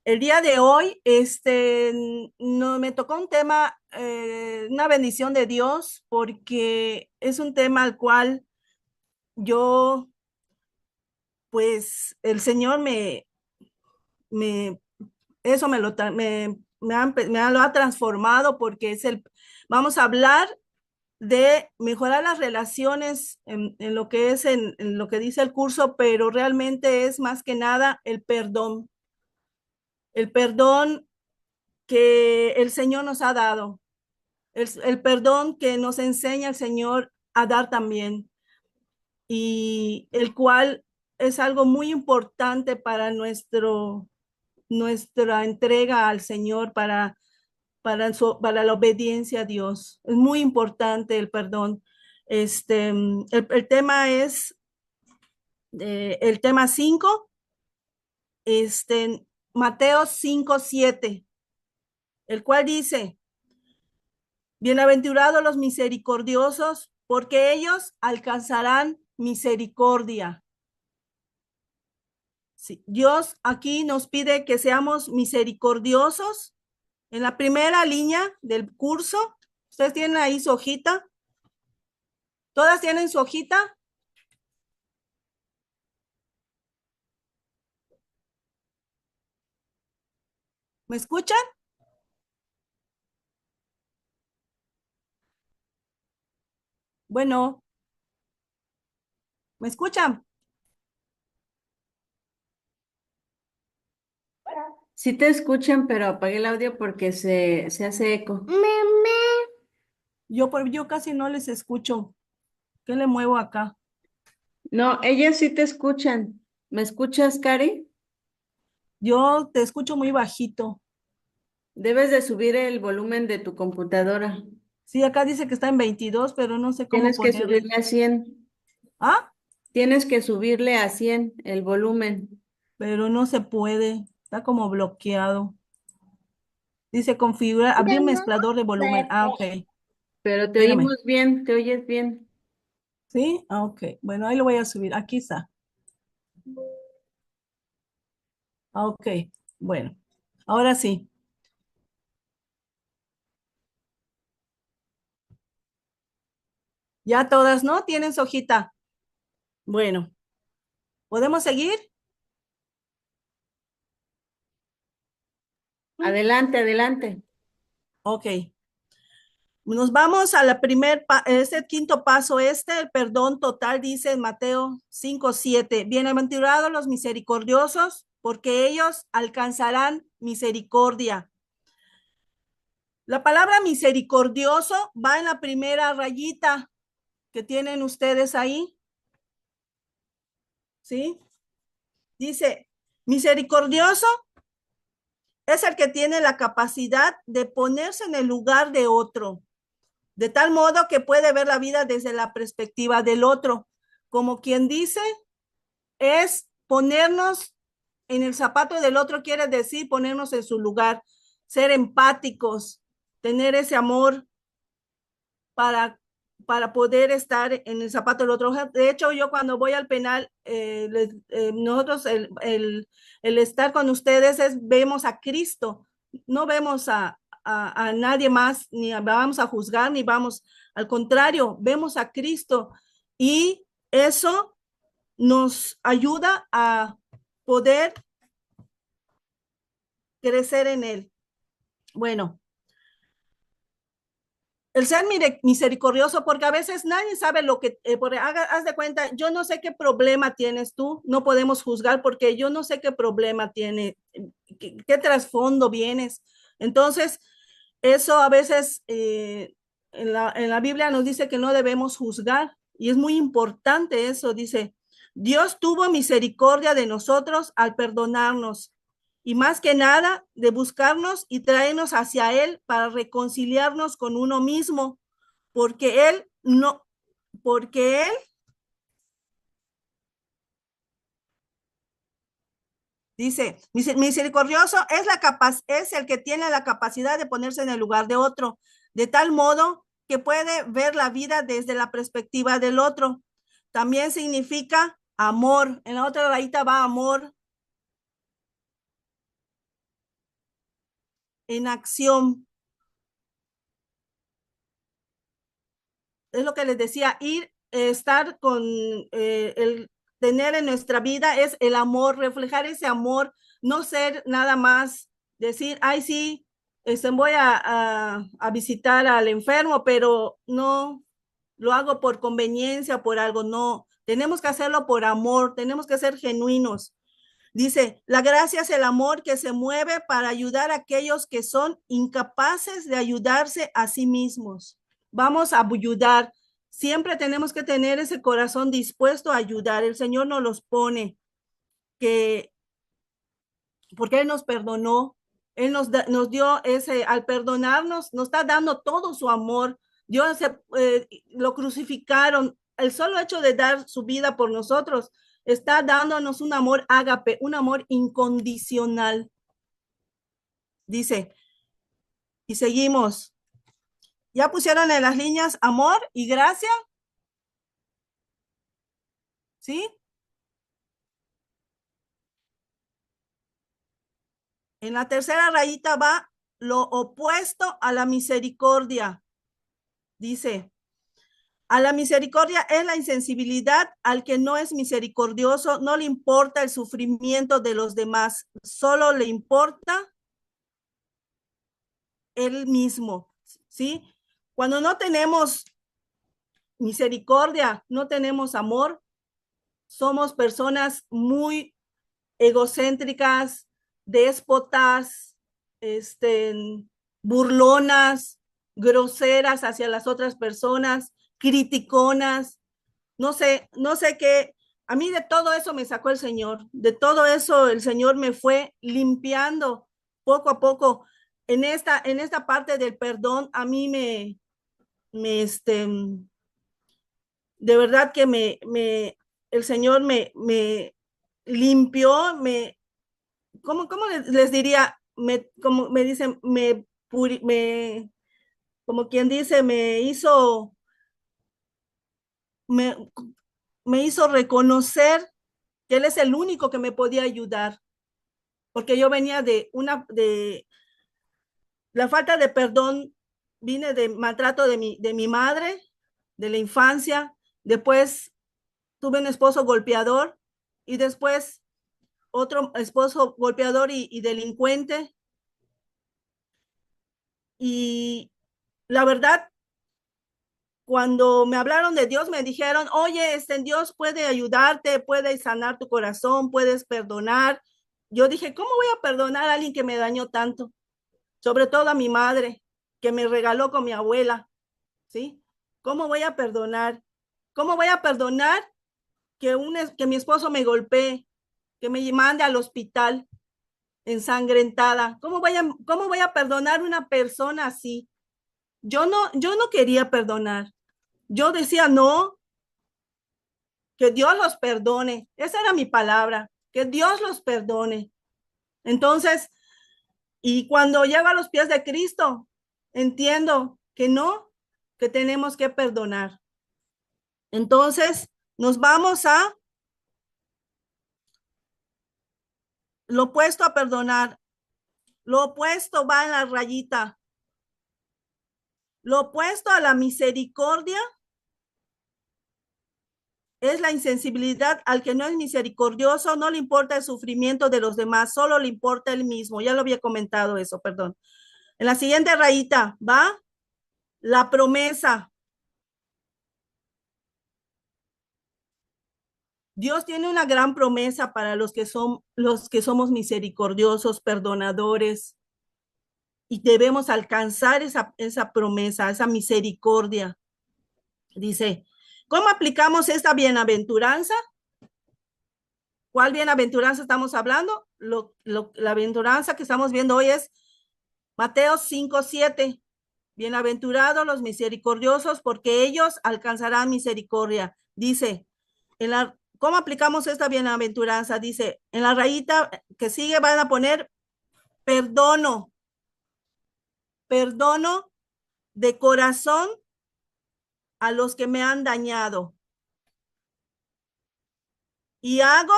El día de hoy, no me tocó un tema, una bendición de Dios, porque es un tema al cual yo, pues, el Señor me, eso me lo, lo ha transformado, porque vamos a hablar de mejorar las relaciones en lo que es, en lo que dice el curso, pero realmente es más que nada el perdón que el Señor nos ha dado. El perdón que nos enseña el Señor a dar también, y el cual es algo muy importante para nuestra entrega al Señor, para la obediencia a Dios. Es muy importante el perdón. El tema es el tema 5, Mateo 5:7, el cual dice: bienaventurados los misericordiosos, porque ellos alcanzarán misericordia. Sí, Dios aquí nos pide que seamos misericordiosos. En la primera línea del curso, ustedes tienen ahí su hojita. ¿Todas tienen su hojita? ¿Me escuchan? Bueno, ¿me escuchan? Sí te escuchan, pero apagué el audio porque se hace eco. Yo casi no les escucho. ¿Qué le muevo acá? No, ellas sí te escuchan. ¿Me escuchas, Cari? Yo te escucho muy bajito. Debes de subir el volumen de tu computadora. Sí, acá dice que está en 22, pero no sé cómo Tienes que ponerle. subirle a 100. Ah, Tienes que subirle a 100 el volumen. pero no se puede. Está como bloqueado. Dice configurar, abrir mezclador de volumen. Ah, ok. Pero te Espérame. oímos bien, te oyes bien. ¿Sí? Ah, ok. Bueno, ahí lo voy a subir. Aquí está. Ah, ok. Bueno, ahora sí. Ya todas, ¿no? Tienen su hojita. Bueno, ¿podemos seguir? Adelante, adelante. Ok. Nos vamos a la ese quinto paso, el perdón total, dice en Mateo 5:7. Bienaventurados los misericordiosos, porque ellos alcanzarán misericordia. La palabra misericordioso va en la primera rayita que tienen ustedes ahí, ¿sí? Dice, misericordioso es el que tiene la capacidad de ponerse en el lugar de otro, de tal modo que puede ver la vida desde la perspectiva del otro. Como quien dice, es ponernos en el zapato del otro, quiere decir ponernos en su lugar, ser empáticos, tener ese amor para, para poder estar en el zapato del otro. De hecho, yo cuando voy al penal, nosotros el estar con ustedes vemos a Cristo, no vemos a nadie más, ni vamos a juzgar, ni vamos, al contrario, vemos a Cristo, y eso nos ayuda a poder crecer en Él. Bueno, el ser misericordioso, porque a veces nadie sabe lo que, haz de cuenta, yo no sé qué problema tienes tú, no podemos juzgar porque yo no sé qué problema tiene, qué trasfondo vienes. Entonces, eso a veces en la Biblia nos dice que no debemos juzgar, y es muy importante eso. Dice, Dios tuvo misericordia de nosotros al perdonarnos, y más que nada de buscarnos y traernos hacia Él para reconciliarnos con uno mismo, porque Él no, porque Él dice, misericordioso es el que tiene la capacidad de ponerse en el lugar de otro, de tal modo que puede ver la vida desde la perspectiva del otro. también significa amor. En la otra rayita va amor en acción. Es lo que les decía, estar con el tener en nuestra vida es el amor, reflejar ese amor, no ser nada más decir, ay, sí, voy a visitar al enfermo, pero no lo hago por conveniencia, por algo, no. Tenemos que hacerlo por amor, tenemos que ser genuinos. Dice, la gracia es el amor que se mueve para ayudar a aquellos que son incapaces de ayudarse a sí mismos. Vamos a ayudar. Siempre tenemos que tener ese corazón dispuesto a ayudar. El Señor nos los pone, que porque Él nos perdonó, Él nos dio ese, al perdonarnos, nos está dando todo su amor. Dios lo crucificaron. El solo hecho de dar su vida por nosotros está dándonos un amor ágape, un amor incondicional. Dice, y seguimos. ¿Ya pusieron en las líneas amor y gracia? ¿Sí? En la tercera rayita va lo opuesto a la misericordia. Dice, a la misericordia es la insensibilidad al que no es misericordioso, no le importa el sufrimiento de los demás, solo le importa él mismo, ¿sí? Cuando no tenemos misericordia, no tenemos amor, somos personas muy egocéntricas, déspotas, burlonas, groseras hacia las otras personas, criticonas, no sé qué. A mí de todo eso me sacó el Señor, de todo eso el Señor me fue limpiando poco a poco. En esta parte del perdón, a mí de verdad que el Señor me limpió, ¿cómo les diría? Como me dicen, como quien dice, me, me hizo reconocer que Él es el único que me podía ayudar, porque yo venía de la falta de perdón, vine de maltrato de mi madre, de la infancia, después tuve un esposo golpeador y después otro esposo golpeador y delincuente. Y la verdad, cuando me hablaron de Dios, me dijeron, oye, Dios puede ayudarte, puede sanar tu corazón, puedes perdonar. Yo dije, ¿cómo voy a perdonar a alguien que me dañó tanto? Sobre todo a mi madre, que me regaló con mi abuela, ¿sí? ¿Cómo voy a perdonar? ¿Cómo voy a perdonar que mi esposo me golpee, que me mande al hospital ensangrentada? Cómo voy a perdonar a una persona así? Yo no quería perdonar. Yo decía, no, que Dios los perdone. Esa era mi palabra, que Dios los perdone. Entonces, y cuando llego a los pies de Cristo, entiendo que no, que tenemos que perdonar. Entonces, nos vamos a lo opuesto a perdonar. Lo opuesto va en la rayita. Lo opuesto a la misericordia es la insensibilidad al que no es misericordioso, no le importa el sufrimiento de los demás, solo le importa el mismo. Ya lo había comentado eso, perdón. En la siguiente rayita va la promesa. Dios tiene una gran promesa para los que somos misericordiosos, perdonadores, y debemos alcanzar esa promesa, esa misericordia. Dice, ¿cómo aplicamos esta bienaventuranza? ¿Cuál bienaventuranza estamos hablando? La bienaventuranza que estamos viendo hoy es Mateo 5:7. Bienaventurados los misericordiosos, porque ellos alcanzarán misericordia. Dice, ¿cómo aplicamos esta bienaventuranza? Dice, en la rayita que sigue van a poner perdono, perdono de corazón a los que me han dañado. y hago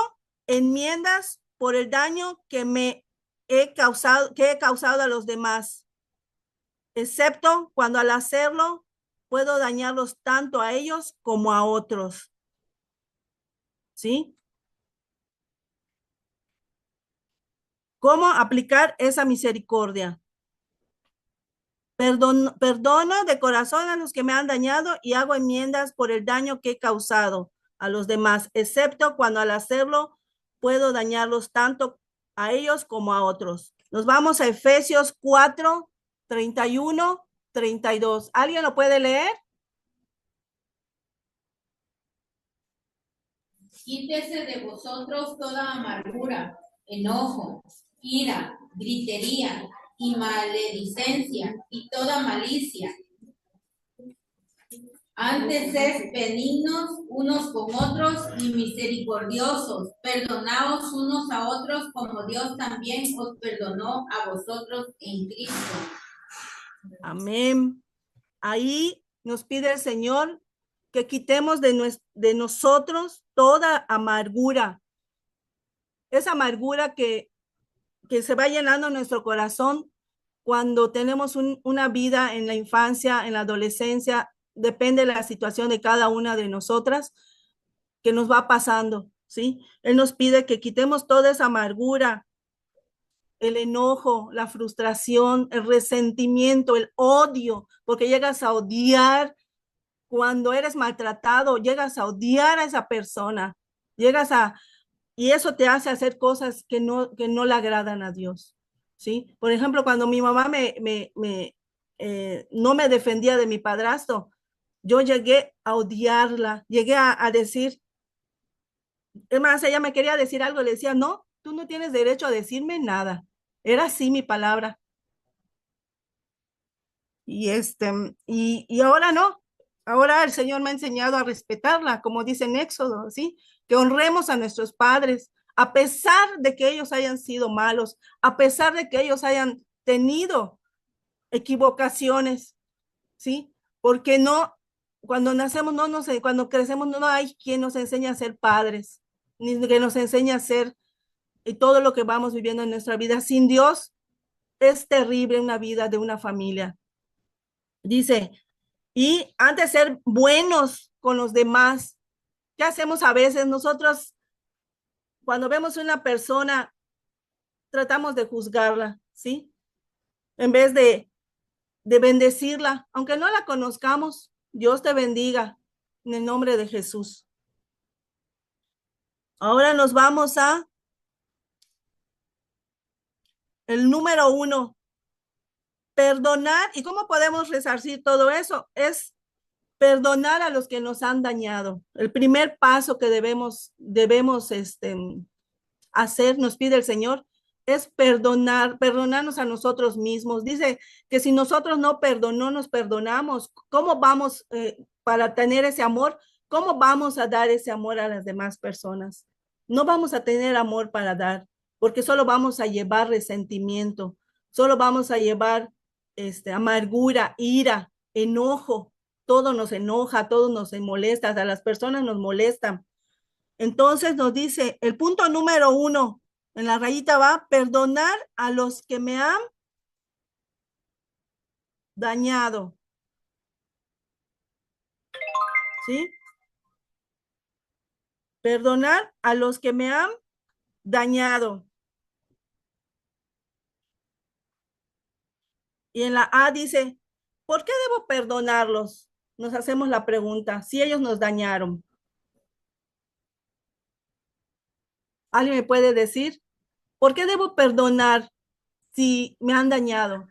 enmiendas por el daño que he causado a los demás, excepto cuando al hacerlo puedo dañarlos tanto a ellos como a otros. ¿Sí? ¿Cómo aplicar esa misericordia? Perdono de corazón a los que me han dañado y hago enmiendas por el daño que he causado a los demás, excepto cuando al hacerlo puedo dañarlos tanto a ellos como a otros. Nos vamos a Efesios 4, 31, 32. ¿Alguien lo puede leer? Quítese de vosotros toda amargura, enojo, ira, gritería y maledicencia y toda malicia. Antes sed benignos unos con otros y misericordiosos, perdonaos unos a otros como Dios también os perdonó a vosotros en Cristo. Amén. Ahí nos pide el Señor que quitemos de nosotros toda amargura, esa amargura que se va llenando nuestro corazón cuando tenemos una vida en la infancia, en la adolescencia, depende de la situación de cada una de nosotras que nos va pasando, ¿sí? Él nos pide que quitemos toda esa amargura, el enojo, la frustración, el resentimiento, el odio, porque llegas a odiar cuando eres maltratado, llegas a odiar a esa persona, llegas a, y eso te hace hacer cosas que no le agradan a Dios, ¿sí? Por ejemplo, cuando mi mamá no me defendía de mi padrastro, yo llegué a odiarla, llegué a decir, es más, ella me quería decir algo, le decía, no, tú no tienes derecho a decirme nada. Era así mi palabra. Y y ahora no. Ahora el Señor me ha enseñado a respetarla, como dice en Éxodo, ¿sí? Que honremos a nuestros padres, a pesar de que ellos hayan sido malos, a pesar de que ellos hayan tenido equivocaciones, ¿sí? Porque no, cuando nacemos, no sé, cuando crecemos, no hay quien nos enseñe a ser padres, ni que nos enseñe a ser y todo lo que vamos viviendo en nuestra vida. Sin Dios es terrible una vida de una familia. Dice, y antes de ser buenos con los demás, ¿qué hacemos a veces? Nosotros, cuando vemos una persona, tratamos de juzgarla, ¿sí? En vez de bendecirla, aunque no la conozcamos, Dios te bendiga en el nombre de Jesús. Ahora nos vamos a el número 1, perdonar. ¿Y cómo podemos resarcir todo eso? Es perdonar a los que nos han dañado. El primer paso que debemos hacer, nos pide el Señor, es perdonarnos a nosotros mismos. Dice que si nosotros no nos perdonamos, ¿cómo vamos para tener ese amor? ¿Cómo vamos a dar ese amor a las demás personas? No vamos a tener amor para dar, porque solo vamos a llevar resentimiento, solo vamos a llevar amargura, ira, enojo. Todo nos enoja, todo nos molesta, a las personas nos molestan. Entonces nos dice, el punto número 1, en la rayita va, perdonar a los que me han dañado. ¿Sí? Perdonar a los que me han dañado. Y en la A dice, ¿por qué debo perdonarlos? Nos hacemos la pregunta, si ellos nos dañaron. ¿Alguien me puede decir? ¿Por qué debo perdonar si me han dañado?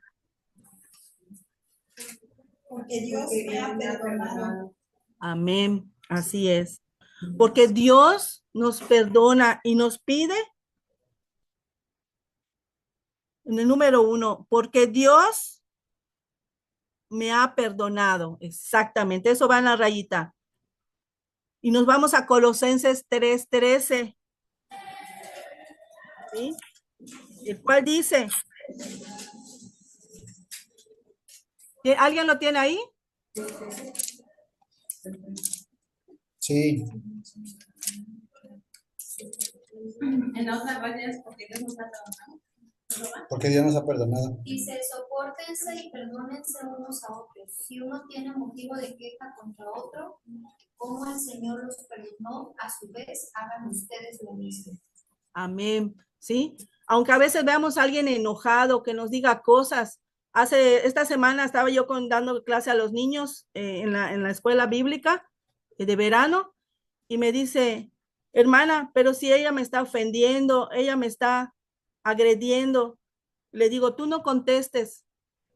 Porque Dios me ha perdonado. Amén, así es. Porque Dios nos perdona y nos pide, en el número 1, porque Dios me ha perdonado. Exactamente, eso va en la rayita. Y nos vamos a Colosenses 3:13, ¿sí? El cual dice, ¿alguien lo tiene ahí? Sí. En la otra parte es porque Dios nos está perdonando. Porque Dios nos ha perdonado. Dice, sopórtense y perdónense unos a otros. Si uno tiene motivo de queja contra otro, como el Señor los perdonó, a su vez, hagan ustedes lo mismo. Amén. ¿Sí? Aunque a veces veamos a alguien enojado que nos diga cosas. Esta semana estaba yo dando clase a los niños en la escuela bíblica de verano y me dice, hermana, pero si ella me está ofendiendo, ella me está agrediendo, le digo, tú no contestes,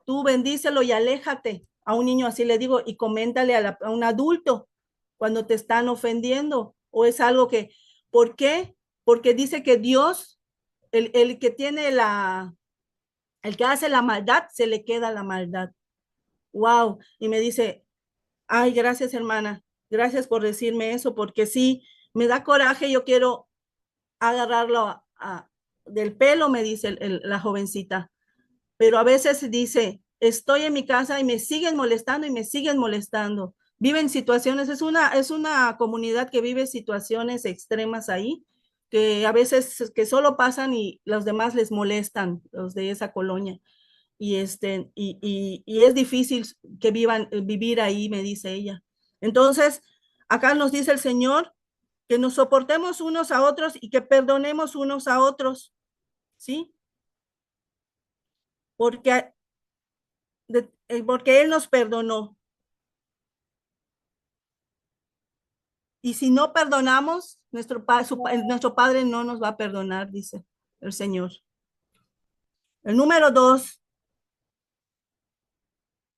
tú bendícelo y aléjate. A un niño así le digo, y coméntale a un adulto cuando te están ofendiendo o es algo que, ¿por qué? Porque dice que Dios, el que tiene el que hace la maldad, se le queda la maldad. Wow. Y me dice, ay, gracias hermana, gracias por decirme eso, porque sí, me da coraje, yo quiero agarrarlo del pelo, me dice la jovencita, pero a veces dice, estoy en mi casa y me siguen molestando y me siguen molestando. Viven situaciones, es una comunidad que vive situaciones extremas ahí, que a veces que solo pasan y los demás les molestan, los de esa colonia. Y es difícil que vivir ahí, me dice ella. Entonces, acá nos dice el Señor que nos soportemos unos a otros y que perdonemos unos a otros, ¿sí? Porque Él nos perdonó. Y si no perdonamos, nuestro Padre no nos va a perdonar, dice el Señor. El número 2,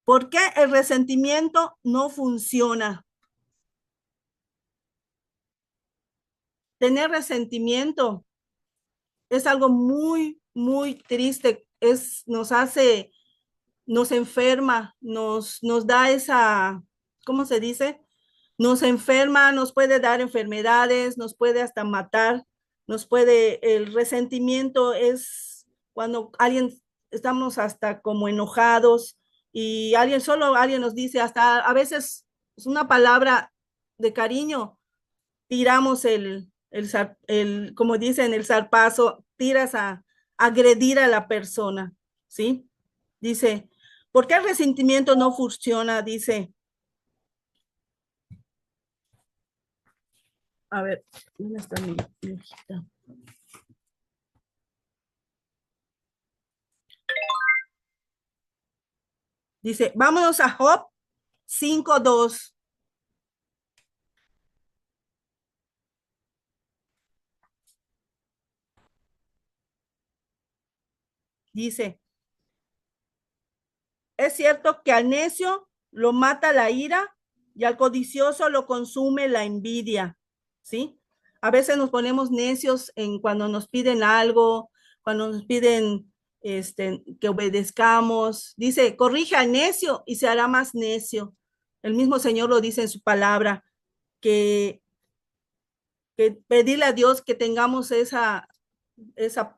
¿por qué el resentimiento no funciona? Tener resentimiento es algo muy, muy triste. Nos enferma, nos da esa, ¿cómo se dice? Nos enferma, nos puede dar enfermedades, nos puede hasta matar, el resentimiento es cuando estamos hasta como enojados y solo alguien nos dice, hasta a veces es una palabra de cariño, tiramos como dicen, el zarpazo, tiras a agredir a la persona, ¿sí? Dice, ¿por qué el resentimiento no funciona? Dice, a ver, ¿dónde está mi hojita? Dice, vámonos a Job 5:2. Dice, es cierto que al necio lo mata la ira y al codicioso lo consume la envidia, ¿sí? A veces nos ponemos necios cuando nos piden algo, cuando nos piden que obedezcamos. Dice, corrige al necio y se hará más necio. El mismo Señor lo dice en su palabra, que pedirle a Dios que tengamos esa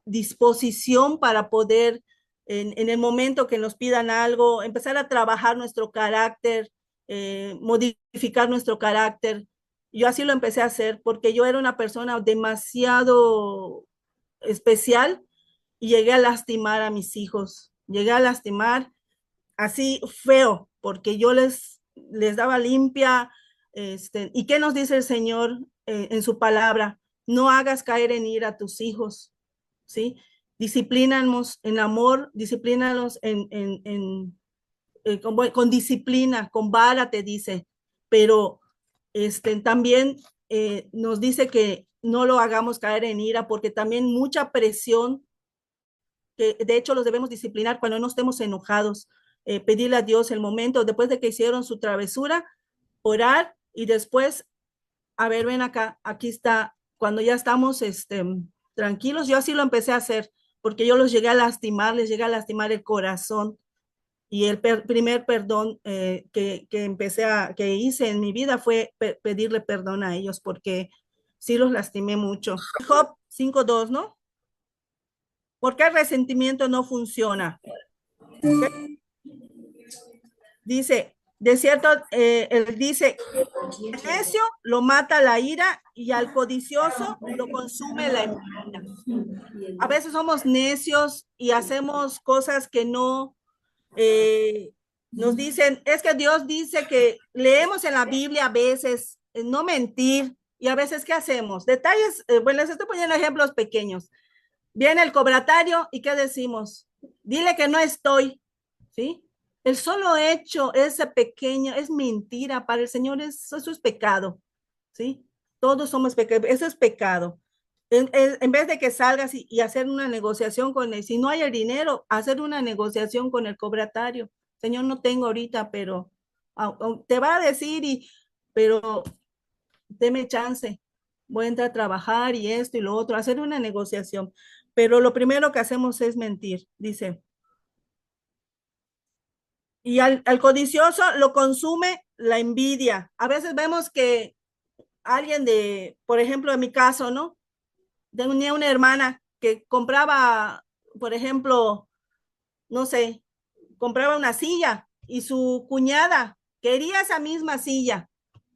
disposición para poder, en el momento que nos pidan algo, empezar a trabajar nuestro carácter, modificar nuestro carácter. Yo así lo empecé a hacer porque yo era una persona demasiado especial y llegué a lastimar a mis hijos, llegué a lastimar así feo, porque yo les daba limpia. ¿Y qué nos dice el Señor en su palabra? No hagas caer en ira a tus hijos, ¿sí? Disciplínanos en amor, disciplínanos con disciplina, con vara, te dice, pero también nos dice que no lo hagamos caer en ira, porque también mucha presión, que de hecho los debemos disciplinar cuando no estemos enojados, pedirle a Dios el momento, después de que hicieron su travesura, orar y después, a ver, ven acá, aquí está, cuando ya estamos tranquilos, yo así lo empecé a hacer, porque yo los llegué a lastimar, les llegué a lastimar el corazón. Y el primer perdón que hice en mi vida fue pedirle perdón a ellos, porque sí los lastimé mucho. Job 5:2, ¿no? ¿Por qué el resentimiento no funciona? ¿Okay? Dice, De cierto, él dice, al necio lo mata la ira y al codicioso lo consume la envidia. A veces somos necios y hacemos cosas que no nos dicen, es que Dios dice que leemos en la Biblia a veces no mentir y a veces ¿qué hacemos? Detalles, bueno, les estoy poniendo ejemplos pequeños. Viene el cobratario y ¿qué decimos? Dile que no estoy, ¿sí? El solo hecho, ese pequeño, es mentira. Para el Señor eso es pecado, ¿sí? Todos somos pecados, eso es pecado. En vez de que salgas y hacer una negociación con él, si no hay el dinero, hacer una negociación con el cobratario. Señor, no tengo ahorita, pero te va a decir, pero deme chance, voy a entrar a trabajar y esto y lo otro, hacer una negociación. Pero lo primero que hacemos es mentir, dice. Y al codicioso lo consume la envidia. A veces vemos que alguien por ejemplo, en mi caso, ¿no? Tenía una hermana que compraba, por ejemplo, no sé, compraba una silla y su cuñada quería esa misma silla,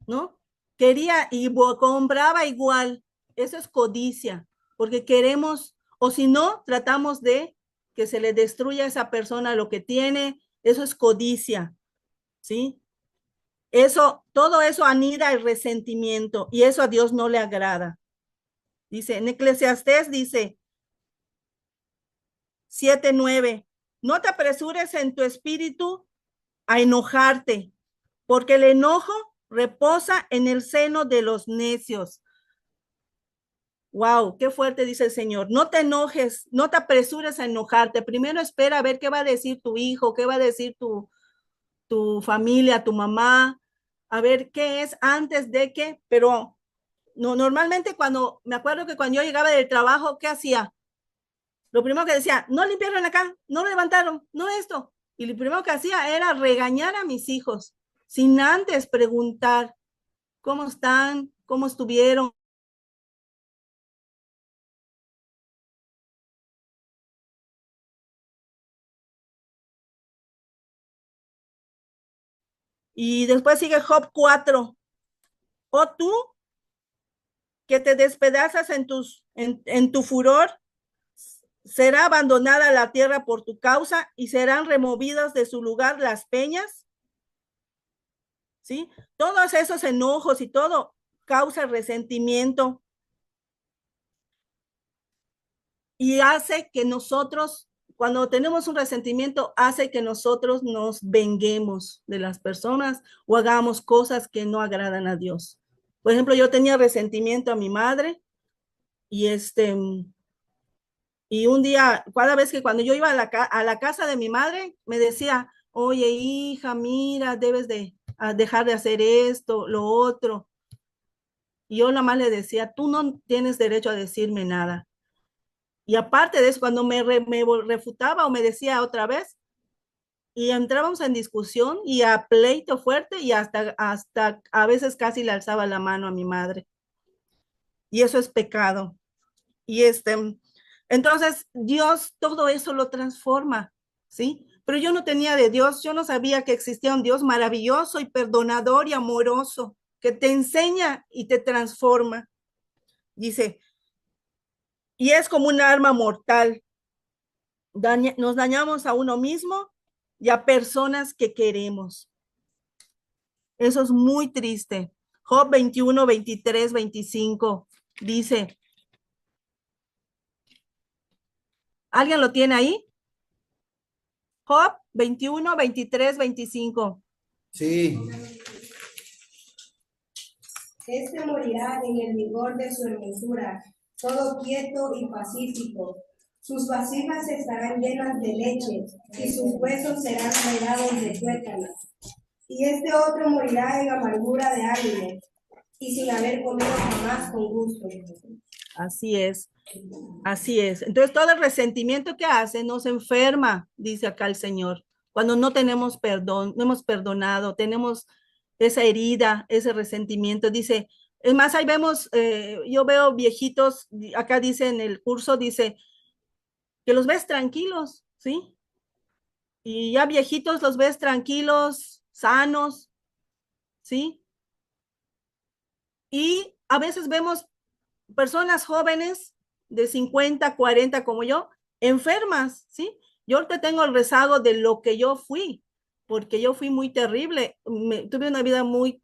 ¿no? Quería y compraba igual. Eso es codicia, porque queremos, o si no, tratamos de que se le destruya a esa persona lo que tiene. Eso es codicia, ¿sí? Eso, todo eso anida el resentimiento y eso a Dios no le agrada. Dice, en Eclesiastés dice 7:9, no te apresures en tu espíritu a enojarte, porque el enojo reposa en el seno de los necios. Wow, qué fuerte dice el Señor. No te enojes, no te apresures a enojarte. Primero espera a ver qué va a decir tu hijo, qué va a decir tu familia, tu mamá, a ver qué es antes de que, pero no, normalmente me acuerdo que cuando yo llegaba del trabajo, ¿qué hacía? Lo primero que decía, no limpiaron acá, no levantaron, no esto. Y lo primero que hacía era regañar a mis hijos, sin antes preguntar cómo están, cómo estuvieron. Y después sigue Job 4. O tú, que te despedazas en tu furor, será abandonada la tierra por tu causa y serán removidas de su lugar las peñas. ¿Sí? Todos esos enojos y todo causa resentimiento y hace que nosotros, cuando tenemos un resentimiento, hace que nosotros nos venguemos de las personas o hagamos cosas que no agradan a Dios. Por ejemplo, yo tenía resentimiento a mi madre y y un día, cada vez que cuando yo iba a la casa de mi madre, me decía, oye, hija, mira, debes de dejar de hacer esto, lo otro. Y yo nada más le decía, tú no tienes derecho a decirme nada. Y aparte de eso, cuando me refutaba o me decía otra vez, y entrábamos en discusión y a pleito fuerte y hasta a veces casi le alzaba la mano a mi madre. Y eso es pecado. Y entonces Dios todo eso lo transforma, ¿sí? Pero yo no tenía de Dios, yo no sabía que existía un Dios maravilloso y perdonador y amoroso que te enseña y te transforma. Dice, y es como un arma mortal. Nos dañamos a uno mismo y a personas que queremos. Eso es muy triste. Job 21, 23, 25 dice, ¿alguien lo tiene ahí? Job 21, 23, 25. Sí. Este morirá en el vigor de su hermosura, todo quieto y pacífico. Sus vasijas estarán llenas de leche, y sus huesos serán regados de tuétanos. Y este otro morirá en amargura de ánimo, y sin haber comido jamás con gusto. Así es, así es. Entonces todo el resentimiento que hace nos enferma, dice acá el Señor. Cuando no tenemos perdón, no hemos perdonado, tenemos esa herida, ese resentimiento. Dice, es más, ahí vemos, yo veo viejitos, acá dice en el curso, dice que los ves tranquilos, ¿sí? Y ya viejitos los ves tranquilos, sanos, ¿sí? Y a veces vemos personas jóvenes de 50, 40 como yo, enfermas, ¿sí? Yo ahorita tengo el rezago de lo que yo fui, porque yo fui muy terrible. Tuve una vida muy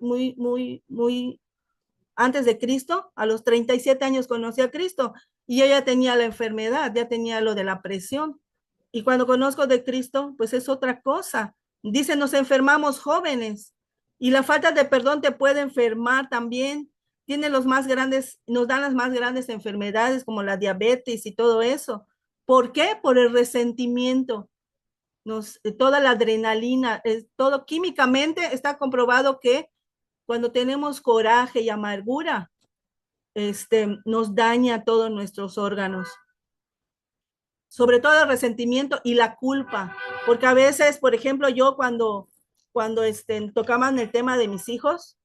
antes de Cristo. A los 37 años conocí a Cristo y yo ya tenía la enfermedad, ya tenía lo de la presión. Y cuando conozco de Cristo, pues es otra cosa. Dice, nos enfermamos jóvenes y la falta de perdón te puede enfermar también. Tiene los más grandes, nos dan las más grandes enfermedades como la diabetes y todo eso. ¿Por qué? Por el resentimiento. Toda la adrenalina, todo químicamente está comprobado que cuando tenemos coraje y amargura, nos daña todos nuestros órganos. Sobre todo el resentimiento y la culpa, porque a veces, por ejemplo, yo cuando tocaban el tema de mis hijos,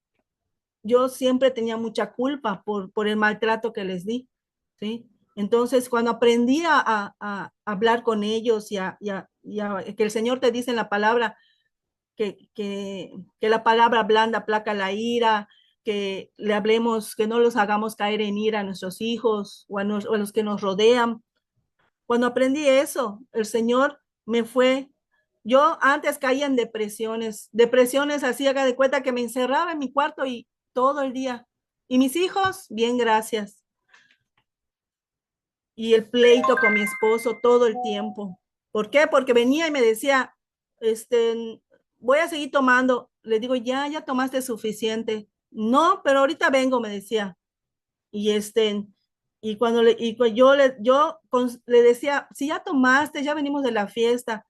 yo siempre tenía mucha culpa por el maltrato que les di, ¿sí? Entonces, cuando aprendí a hablar con ellos que el Señor te dice en la palabra que la palabra blanda aplaca la ira, que le hablemos, que no los hagamos caer en ira a nuestros hijos o a los que nos rodean. Cuando aprendí eso, el Señor me fue. Yo antes caía en depresiones así, haga de cuenta que me encerraba en mi cuarto y todo el día. Y mis hijos, bien, gracias. Y el pleito con mi esposo todo el tiempo. ¿Por qué? Porque venía y me decía, voy a seguir tomando. Le digo, ya tomaste suficiente. No, pero ahorita vengo, me decía. Y yo le decía, si ya tomaste, ya venimos de la fiesta.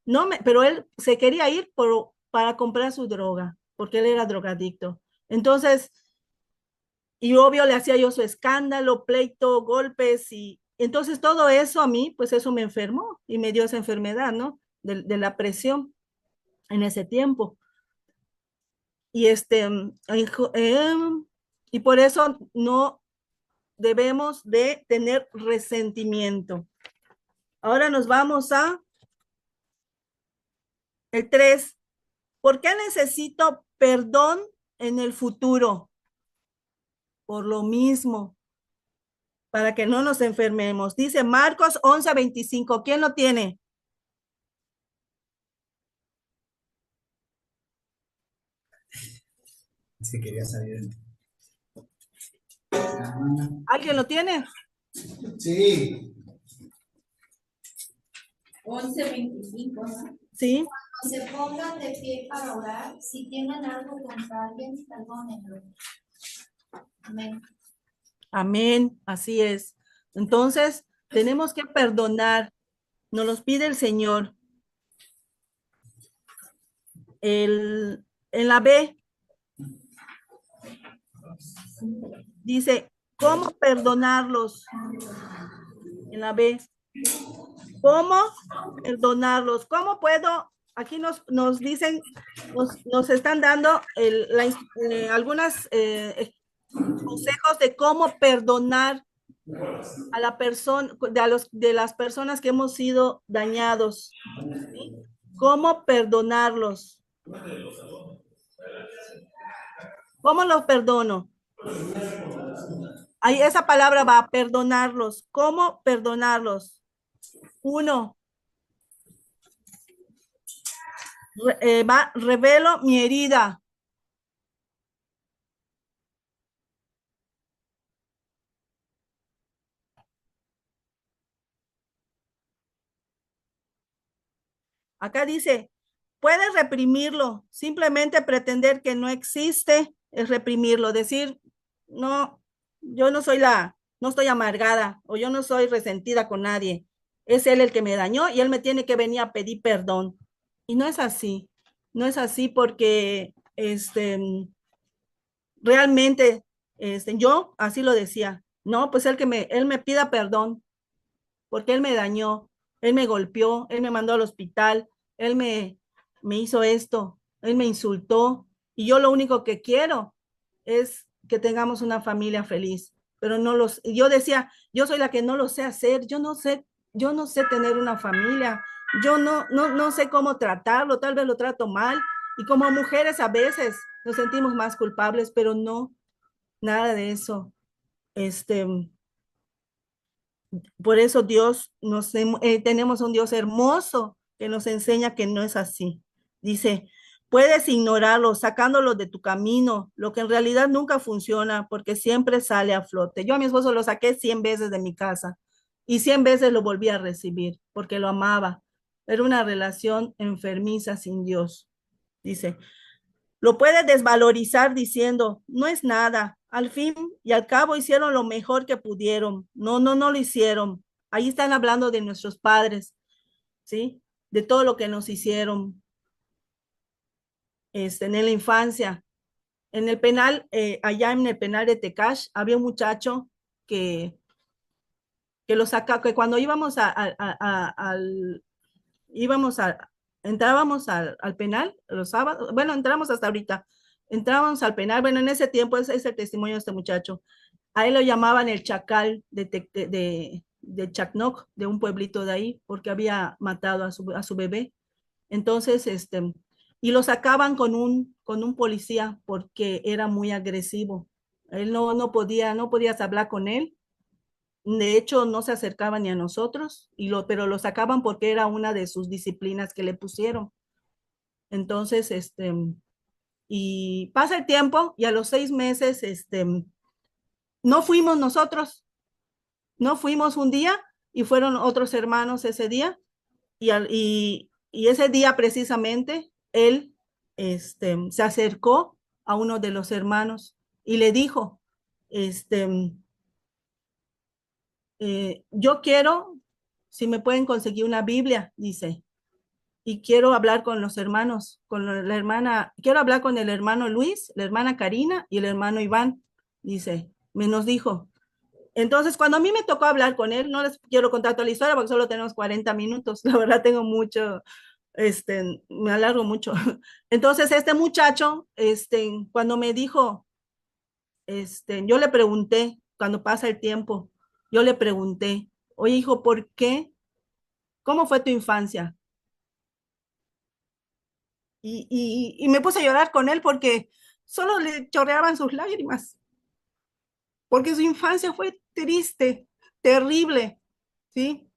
No pero él se quería ir para comprar su droga, porque él era drogadicto. Entonces, y obvio le hacía yo su escándalo, pleito, golpes, y entonces todo eso a mí, pues eso me enfermó y me dio esa enfermedad, ¿no? De la presión en ese tiempo. Y y por eso no debemos de tener resentimiento. Ahora nos vamos a el 3. ¿Por qué necesito perdón en el futuro? Por lo mismo, para que no nos enfermemos. Dice Marcos 11:25. ¿Quién lo tiene? Si quería salir. ¿Alguien lo tiene? Sí. 11:25, ¿no? Sí. Se pongan de pie para orar. Si tienen algo contra alguien, perdónenlo. Amén. Amén, así es. Entonces, tenemos que perdonar. Nos los pide el Señor. En la B, dice, ¿cómo perdonarlos? En la B, ¿cómo perdonarlos? ¿Cómo puedo? Aquí nos dicen, nos están dando algunas consejos de cómo perdonar a la persona, de las personas que hemos sido dañados. ¿Sí? ¿Cómo perdonarlos? ¿Cómo los perdono? Ahí esa palabra va, perdonarlos. ¿Cómo perdonarlos? 1. Revelo mi herida. Acá dice, puedes reprimirlo, simplemente pretender que no existe es reprimirlo, decir, no, yo no estoy amargada o yo no soy resentida con nadie. Es él el que me dañó y él me tiene que venir a pedir perdón. Y no es así, no es así porque realmente yo así lo decía, no, pues él me pida perdón porque él me dañó, él me golpeó, él me mandó al hospital, él me hizo esto, él me insultó y yo lo único que quiero es que tengamos una familia feliz, pero yo decía, yo soy la que no lo sé hacer, yo no sé tener una familia, yo no sé cómo tratarlo, tal vez lo trato mal, Y como mujeres a veces nos sentimos más culpables, pero no, nada de eso. Por eso tenemos un Dios hermoso que nos enseña que no es así. Dice, puedes ignorarlo, sacándolo de tu camino, lo que en realidad nunca funciona porque siempre sale a flote. Yo a mi esposo lo saqué 100 veces de mi casa y 100 veces lo volví a recibir porque lo amaba. Era una relación enfermiza sin Dios. Dice, lo puede desvalorizar diciendo, no es nada. Al fin y al cabo hicieron lo mejor que pudieron. No, no, no lo hicieron. Ahí están hablando de nuestros padres, ¿sí? De todo lo que nos hicieron en la infancia. En el penal, allá en el penal de Tecash, había un muchacho que, que lo saca, que cuando íbamos a, entrábamos al penal los sábados, bueno, entramos hasta ahorita, entrábamos al penal, bueno, en ese tiempo ese es el testimonio de este muchacho, a él lo llamaban el chacal de Chacnoc, de un pueblito de ahí, porque había matado a su bebé. Entonces, y lo sacaban con un policía porque era muy agresivo. Él no podías hablar con él. De hecho, no se acercaba ni a nosotros, pero lo sacaban porque era una de sus disciplinas que le pusieron. Entonces, y pasa el tiempo y a los 6 meses, no fuimos nosotros, no fuimos un día y fueron otros hermanos ese día y ese día precisamente él, se acercó a uno de los hermanos y le dijo, yo quiero, si me pueden conseguir una Biblia, dice, y quiero hablar con los hermanos, quiero hablar con el hermano Luis, la hermana Karina y el hermano Iván, dice, nos dijo. Entonces, cuando a mí me tocó hablar con él, no les quiero contar toda la historia porque solo tenemos 40 minutos, la verdad tengo mucho, me alargo mucho. Entonces, este muchacho, cuando me dijo, yo le pregunté, cuando pasa el tiempo, yo le pregunté, oye hijo, ¿por qué? ¿Cómo fue tu infancia? Y me puse a llorar con él porque solo le chorreaban sus lágrimas, porque su infancia fue triste, terrible, ¿sí?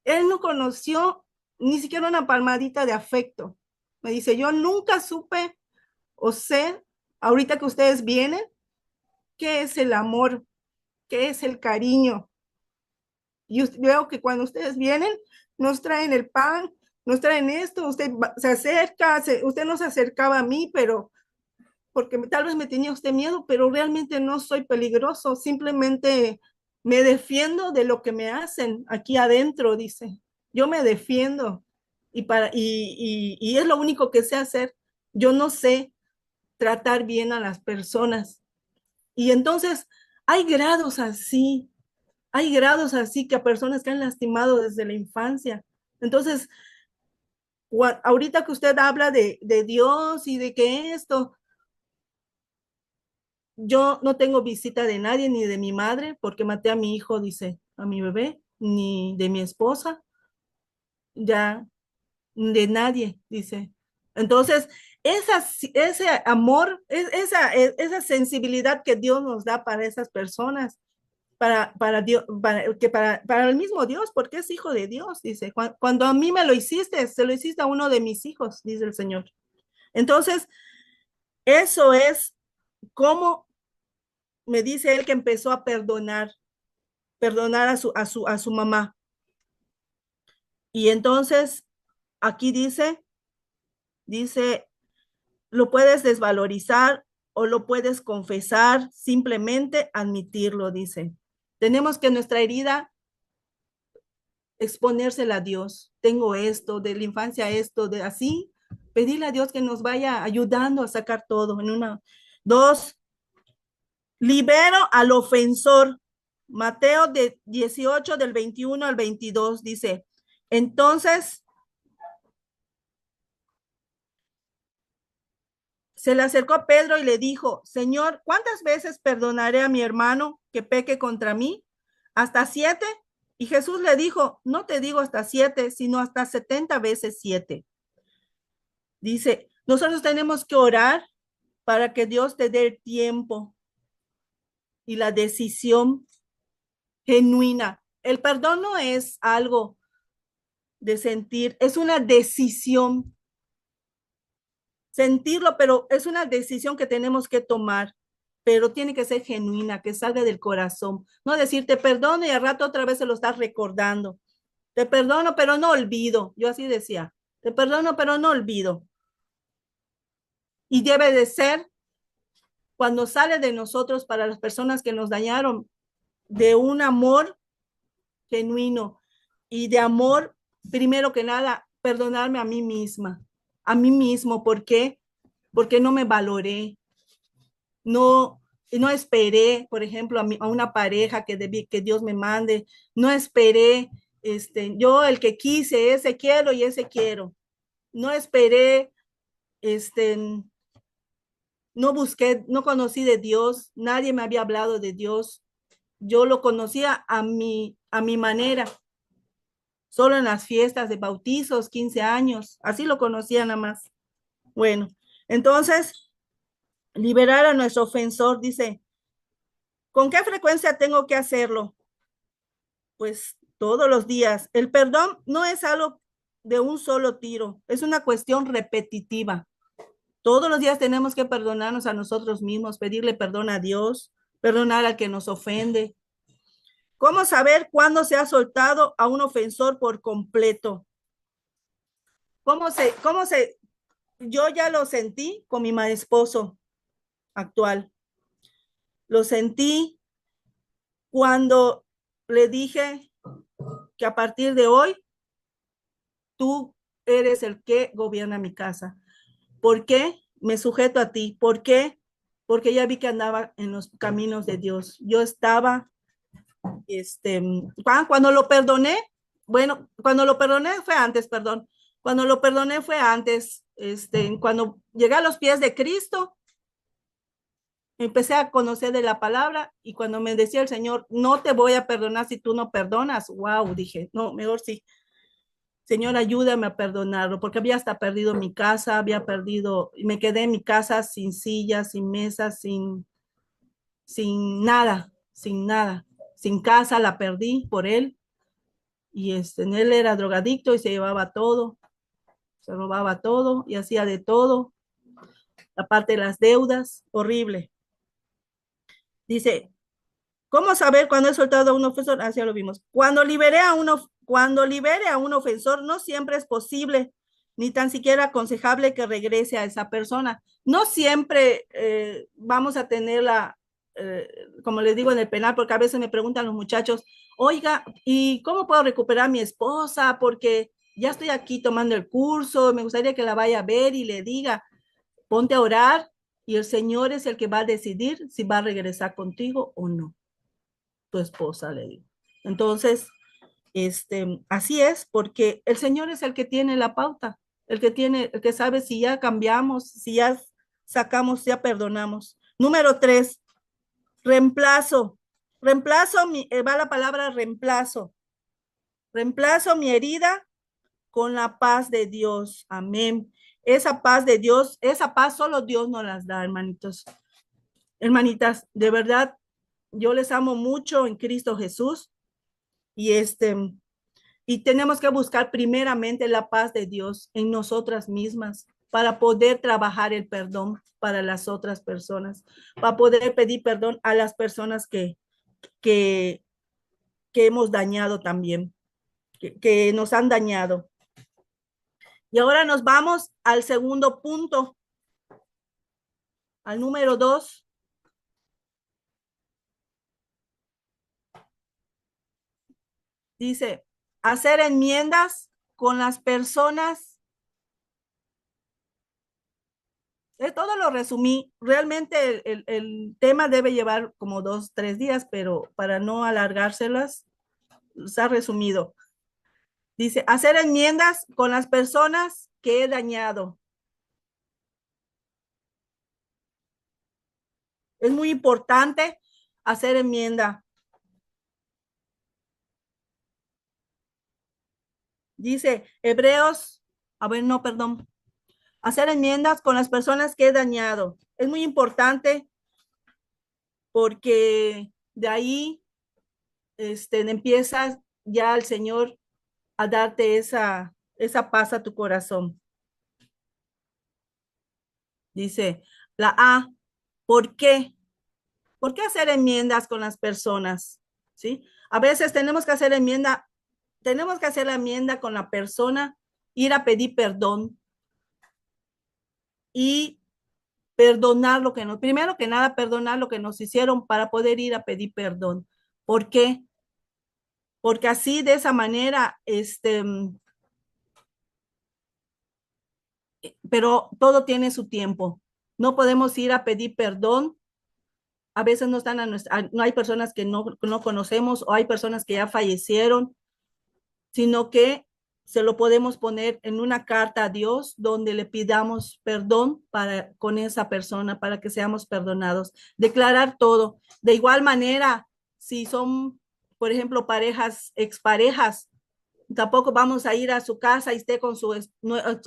Él no conoció ni siquiera una palmadita de afecto. Me dice, yo nunca supe o sé, ahorita que ustedes vienen, qué es el amor, qué es el cariño. Y veo que cuando ustedes vienen, nos traen el pan, nos traen esto, usted se acerca, usted no se acercaba a mí, pero porque tal vez me tenía usted miedo, pero realmente no soy peligroso, simplemente me defiendo de lo que me hacen aquí adentro, dice. Yo me defiendo y es lo único que sé hacer. Yo no sé tratar bien a las personas. Y entonces hay grados así que a personas que han lastimado desde la infancia. Entonces, ahorita que usted habla de Dios y de que esto, yo no tengo visita de nadie, ni de mi madre, porque maté a mi hijo, dice, a mi bebé, ni de mi esposa, ya, de nadie, dice. Entonces, ese amor, esa sensibilidad que Dios nos da para esas personas, para Dios, para el mismo Dios, porque es hijo de Dios, dice. Cuando a mí me lo hiciste, se lo hiciste a uno de mis hijos, dice el Señor. Entonces, eso es como me dice él que empezó a perdonar a su mamá. Y entonces, aquí dice, lo puedes desvalorizar o lo puedes confesar, simplemente admitirlo, dice. Tenemos que nuestra herida exponérsela a Dios. Tengo esto, de la infancia esto, de así, pedirle a Dios que nos vaya ayudando a sacar todo. Dos, libero al ofensor. Mateo 18 del 21 al 22 dice, entonces se le acercó a Pedro y le dijo, Señor, ¿cuántas veces perdonaré a mi hermano que peque contra mí? ¿Hasta 7? Y Jesús le dijo, no te digo hasta 7, sino hasta 70 veces 7. Dice, Nosotros tenemos que orar para que Dios te dé el tiempo y la decisión genuina. El perdón no es algo de sentir, es una decisión. Sentirlo, pero es una decisión que tenemos que tomar, pero tiene que ser genuina, que salga del corazón. No decir te perdono y al rato otra vez se lo estás recordando. Te perdono, pero no olvido. Yo así decía, te perdono, pero no olvido. Y debe de ser cuando sale de nosotros para las personas que nos dañaron, de un amor genuino y de amor, primero que nada, perdonarme a mí misma, a mí mismo. ¿Por qué? Porque no me valoré, no, no esperé, por ejemplo, a una pareja que Dios me mande, no esperé, yo el que quise, ese quiero y ese quiero. No esperé, no busqué, no conocí de Dios, nadie me había hablado de Dios. Yo lo conocía a mi manera, solo en las fiestas de bautizos, 15 años, así lo conocía nada más. Bueno, entonces, liberar a nuestro ofensor, dice, ¿con qué frecuencia tengo que hacerlo? Pues todos los días. El perdón no es algo de un solo tiro, es una cuestión repetitiva. Todos los días tenemos que perdonarnos a nosotros mismos, pedirle perdón a Dios, perdonar al que nos ofende. ¿Cómo saber cuándo se ha soltado a un ofensor por completo? Yo ya lo sentí con mi esposo actual. Lo sentí cuando le dije que a partir de hoy tú eres el que gobierna mi casa. ¿Por qué? Me sujeto a ti. ¿Por qué? Porque ya vi que andaba en los caminos de Dios. Yo estaba, cuando lo perdoné, bueno, cuando lo perdoné fue antes, perdón. Cuando lo perdoné fue antes, cuando llegué a los pies de Cristo, empecé a conocer de la palabra y cuando me decía el Señor, no te voy a perdonar si tú no perdonas, wow, dije, no, mejor sí. Señor, ayúdame a perdonarlo, porque había hasta perdido mi casa, había perdido, y me quedé en mi casa sin sillas, sin mesas, sin nada, sin nada. Sin casa la perdí por él, y él era drogadicto y se llevaba todo, se robaba todo y hacía de todo, aparte de las deudas, horrible. Dice, ¿cómo saber cuándo he soltado a un ofensor? Así lo vimos. Cuando libere a un ofensor, no siempre es posible, ni tan siquiera aconsejable que regrese a esa persona. No siempre vamos a tenerla, como les digo en el penal, porque a veces me preguntan los muchachos, oiga, ¿y cómo puedo recuperar a mi esposa? Porque ya estoy aquí tomando el curso, me gustaría que la vaya a ver y le diga, ponte a orar y el Señor es el que va a decidir si va a regresar contigo o no tu esposa, le digo. Entonces, así es, porque el Señor es el que tiene la pauta, el que sabe si ya cambiamos, si ya sacamos, ya perdonamos. Número 3, reemplazo. Va la palabra reemplazo. Reemplazo mi herida con la paz de Dios. Amén. Esa paz de Dios, esa paz solo Dios nos las da, hermanitos. Hermanitas, de verdad, yo les amo mucho en Cristo Jesús y y tenemos que buscar primeramente la paz de Dios en nosotras mismas para poder trabajar el perdón para las otras personas, para poder pedir perdón a las personas que, que hemos dañado también, que nos han dañado. Y ahora nos vamos al segundo punto, al número 2. Dice, hacer enmiendas con las personas. Todo lo resumí. Realmente el tema debe llevar como 2, 3 días, pero para no alargárselas, se ha resumido. Dice, hacer enmiendas con las personas que he dañado. Es muy importante hacer enmienda. Dice Hebreos, no, perdón. Hacer enmiendas con las personas que he dañado. Es muy importante porque de ahí empieza ya el Señor a darte esa paz a tu corazón. Dice la A, ¿por qué? ¿Por qué hacer enmiendas con las personas? ¿Sí? A veces tenemos que hacer la enmienda con la persona, ir a pedir perdón y perdonar lo que nos, primero que nada, perdonar lo que nos hicieron para poder ir a pedir perdón. ¿Por qué? Porque así de esa manera, pero todo tiene su tiempo. No podemos ir a pedir perdón. A veces no están no hay personas que no conocemos o hay personas que ya fallecieron, sino que se lo podemos poner en una carta a Dios donde le pidamos perdón con esa persona para que seamos perdonados. Declarar todo. De igual manera, si son, por ejemplo, exparejas, tampoco vamos a ir a su casa y esté con su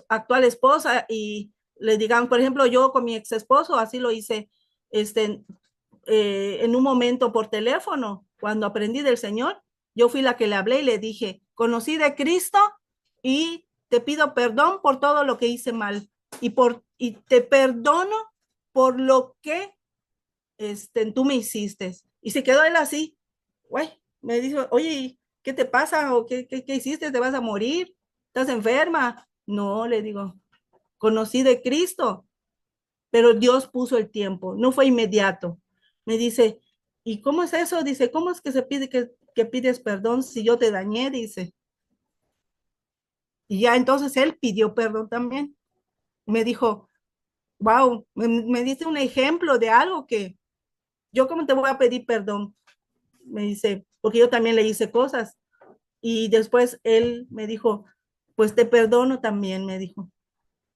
actual esposa y le digan, por ejemplo, yo con mi ex esposo, así lo hice, en un momento por teléfono, cuando aprendí del Señor, yo fui la que le hablé y le dije, conocí de Cristo y te pido perdón por todo lo que hice mal y te perdono por lo que tú me hiciste. Y se quedó él así, güey, me dijo, oye, ¿qué te pasa? ¿O qué hiciste? ¿Te vas a morir? ¿Estás enferma? No, le digo, conocí de Cristo, pero Dios puso el tiempo, no fue inmediato. Me dice, ¿y cómo es eso? Dice, ¿cómo es que se pide que pides perdón si yo te dañé? Dice. Y ya entonces él pidió perdón también. Me dijo, wow, me dice un ejemplo de algo que yo cómo te voy a pedir perdón. Me dice, porque yo también le hice cosas. Y después él me dijo, pues te perdono también, me dijo.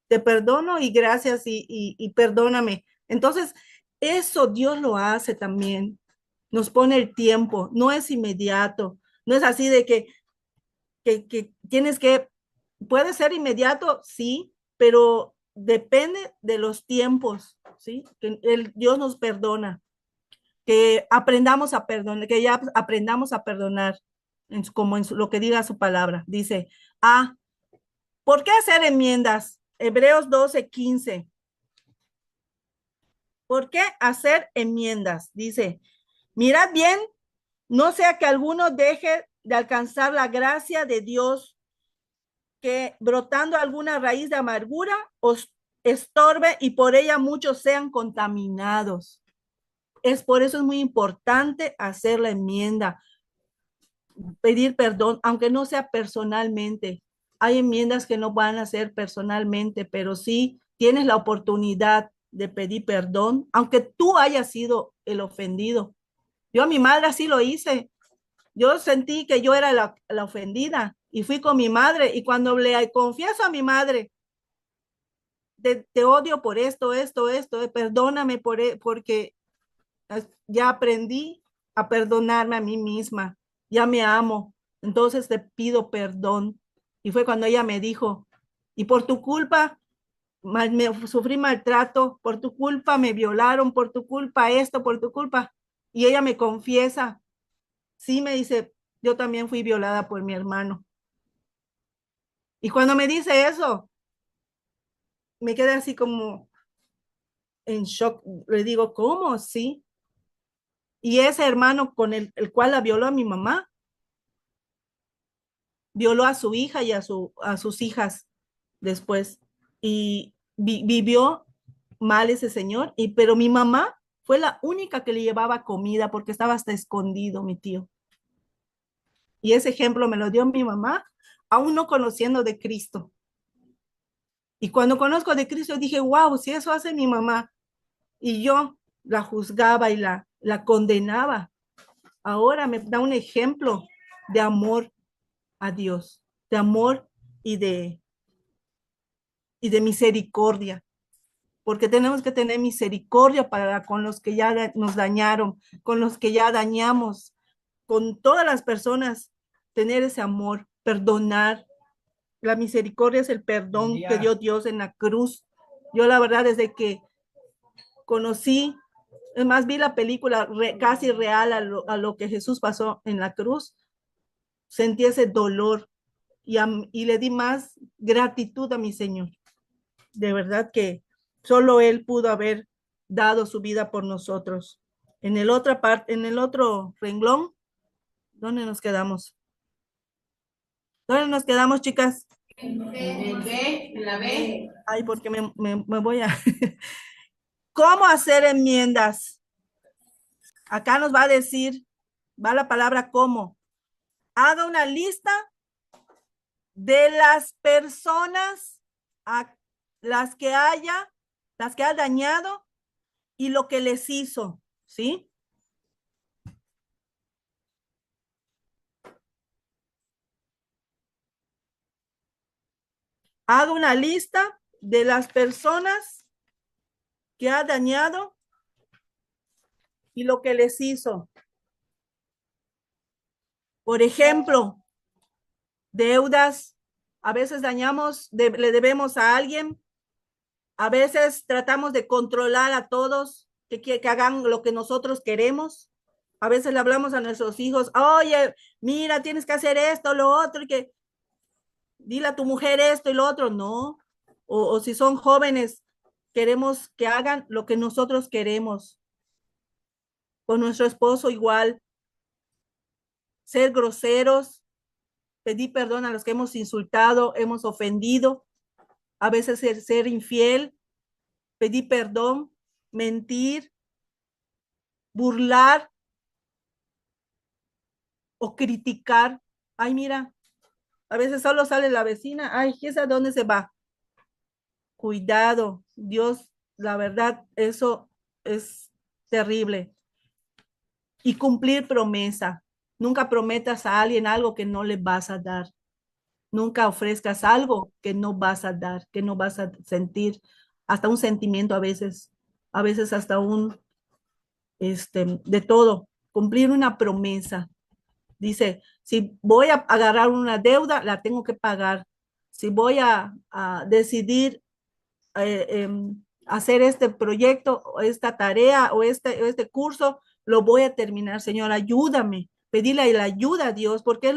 Te perdono y gracias y perdóname. Entonces, eso Dios lo hace también. Nos pone el tiempo, no es inmediato. No es así de que tienes que, puede ser inmediato, sí, pero depende de los tiempos, ¿sí? Que Dios nos perdona, que aprendamos a perdonar, que ya aprendamos a perdonar, como en lo que diga su palabra. Dice, ¿por qué hacer enmiendas? Hebreos 12:15. ¿Por qué hacer enmiendas? Dice, mirad bien, no sea que alguno deje de alcanzar la gracia de Dios, que brotando alguna raíz de amargura os estorbe y por ella muchos sean contaminados. Por eso es muy importante hacer la enmienda, pedir perdón, aunque no sea personalmente. Hay enmiendas que no van a ser personalmente, pero sí tienes la oportunidad de pedir perdón, aunque tú hayas sido el ofendido. Yo a mi madre así lo hice. Yo sentí que yo era la ofendida y fui con mi madre y cuando le confieso a mi madre, te odio por esto, perdóname porque ya aprendí a perdonarme a mí misma, ya me amo, entonces te pido perdón. Y fue cuando ella me dijo, y por tu culpa sufrí maltrato, por tu culpa me violaron, por tu culpa esto, por tu culpa. Y ella me confiesa, sí, me dice, yo también fui violada por mi hermano. Y cuando me dice eso, me quedé así como en shock. Le digo, ¿cómo? Sí. Y ese hermano con el cual la violó a mi mamá, violó a su hija y a sus hijas después. Y vivió mal ese señor, pero mi mamá fue la única que le llevaba comida porque estaba hasta escondido mi tío. Y ese ejemplo me lo dio mi mamá, aún no conociendo de Cristo. Y cuando conozco de Cristo dije, wow, si eso hace mi mamá, y yo la juzgaba y la condenaba, ahora me da un ejemplo de amor a Dios, de amor y de misericordia, porque tenemos que tener misericordia con los que ya nos dañaron, con los que ya dañamos, con todas las personas, tener ese amor, perdonar. La misericordia es el perdón que dio Dios en la cruz. Yo la verdad desde que conocí, es más vi la película casi real a lo que Jesús pasó en la cruz, sentí ese dolor y le di más gratitud a mi Señor. De verdad que solo Él pudo haber dado su vida por nosotros. En el otro renglón, ¿dónde nos quedamos? ¿Dónde nos quedamos, chicas? En B, en la B. Ay, porque me voy a... ¿Cómo hacer enmiendas? Acá nos va a decir, va la palabra cómo. Haga una lista de las personas a las que ha dañado y lo que les hizo, ¿sí? Haga una lista de las personas que ha dañado y lo que les hizo. Por ejemplo, deudas. A veces le debemos a alguien. A veces tratamos de controlar a todos, que hagan lo que nosotros queremos. A veces le hablamos a nuestros hijos, oye, mira, tienes que hacer esto, lo otro, y que dile a tu mujer esto y lo otro. No. O si son jóvenes, queremos que hagan lo que nosotros queremos. Con nuestro esposo igual. Ser groseros, pedir perdón a los que hemos insultado, hemos ofendido. A veces ser infiel, pedir perdón, mentir, burlar o criticar. Ay, mira, a veces solo sale la vecina. Ay, ¿esa dónde se va? Cuidado, Dios, la verdad, eso es terrible. Y cumplir promesa. Nunca prometas a alguien algo que no le vas a dar. Nunca ofrezcas algo que no vas a dar, que no vas a sentir, hasta un sentimiento a veces hasta de todo. Cumplir una promesa. Dice, si voy a agarrar una deuda, la tengo que pagar. Si voy a decidir hacer este proyecto, o esta tarea, o este curso, lo voy a terminar. Señor, ayúdame. Pedirle la ayuda a Dios, porque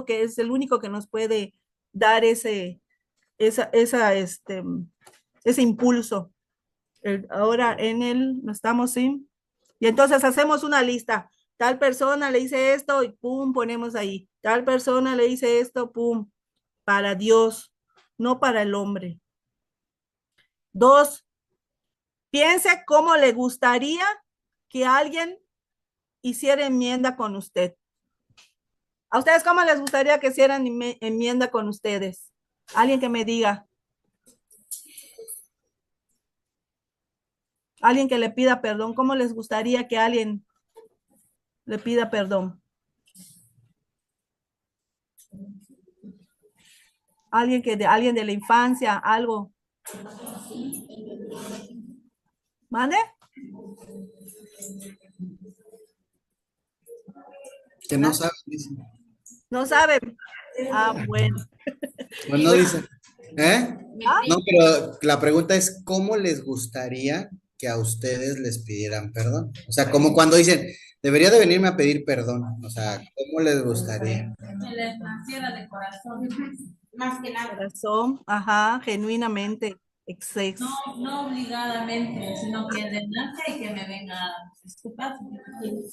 es el único que nos puede dar ese impulso. Ahora no estamos sin. Y entonces hacemos una lista. Tal persona le dice esto y pum, ponemos ahí. Tal persona le dice esto, pum, para Dios, no para el hombre. 2, piense cómo le gustaría que alguien hiciera enmienda con usted. ¿A ustedes cómo les gustaría que hicieran enmienda con ustedes? Alguien que me diga. Alguien que le pida perdón. ¿Cómo les gustaría que alguien le pida perdón? Alguien de la infancia, algo. ¿Mande? Que no saben, dice. No saben. Ah, bueno. Pues no dice. ¿Eh? ¿Ah? No, pero la pregunta es, ¿cómo les gustaría que a ustedes les pidieran perdón? O sea, como cuando dicen, debería de venirme a pedir perdón. O sea, ¿cómo les gustaría? Que les naciera de corazón, más que nada. Corazón, ajá, genuinamente. Exceso. No obligadamente, sino que les nace y que me venga a disculpar.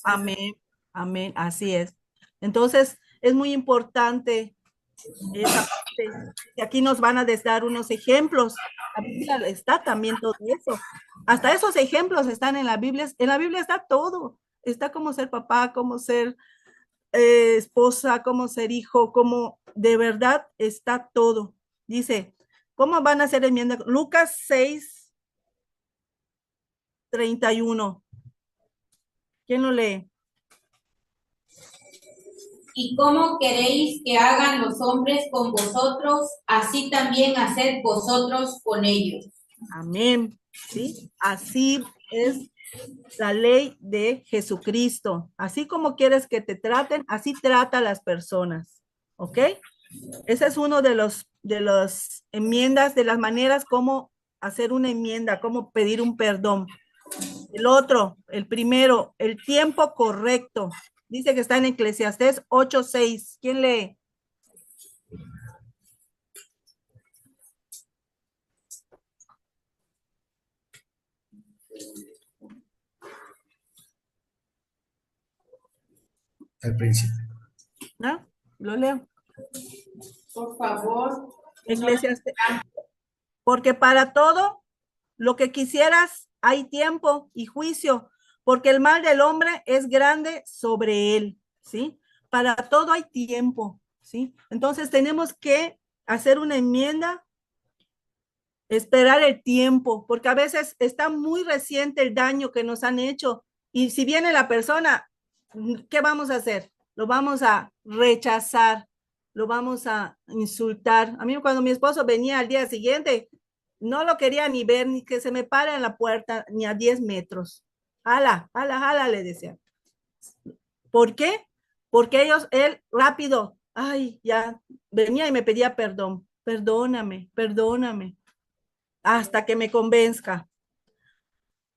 Amén, amén, así es. Entonces, es muy importante esa parte. Y aquí nos van a dar unos ejemplos. La Biblia está también todo eso. Hasta esos ejemplos están en la Biblia. En la Biblia está todo. Está cómo ser papá, cómo ser esposa, cómo ser hijo, cómo de verdad está todo. Dice, ¿cómo van a hacer enmienda? Lucas 6:31. ¿Quién lo lee? Y cómo queréis que hagan los hombres con vosotros, así también haced vosotros con ellos. Amén. ¿Sí? Así es la ley de Jesucristo. Así como quieres que te traten, así trata a las personas. ¿Ok? Ese es uno de los las enmiendas, de las maneras como hacer una enmienda, cómo pedir un perdón. El otro, el primero, el tiempo correcto. Dice que está en Eclesiastés 8:6. ¿Quién lee? Al principio. ¿No? Lo leo. Por favor. Eclesiastés. Porque para todo lo que quisieras hay tiempo y juicio, porque el mal del hombre es grande sobre él, ¿sí? Para todo hay tiempo, ¿sí? Entonces tenemos que hacer una enmienda, esperar el tiempo, porque a veces está muy reciente el daño que nos han hecho, y si viene la persona, ¿qué vamos a hacer? Lo vamos a rechazar, lo vamos a insultar. A mí cuando mi esposo venía al día siguiente, no lo quería ni ver, ni que se me pare en la puerta, ni a 10 metros. Jala, jala, jala, le decía. ¿Por qué? Porque él rápido, ay, ya, venía y me pedía perdón. Perdóname, perdóname, hasta que me convenzca.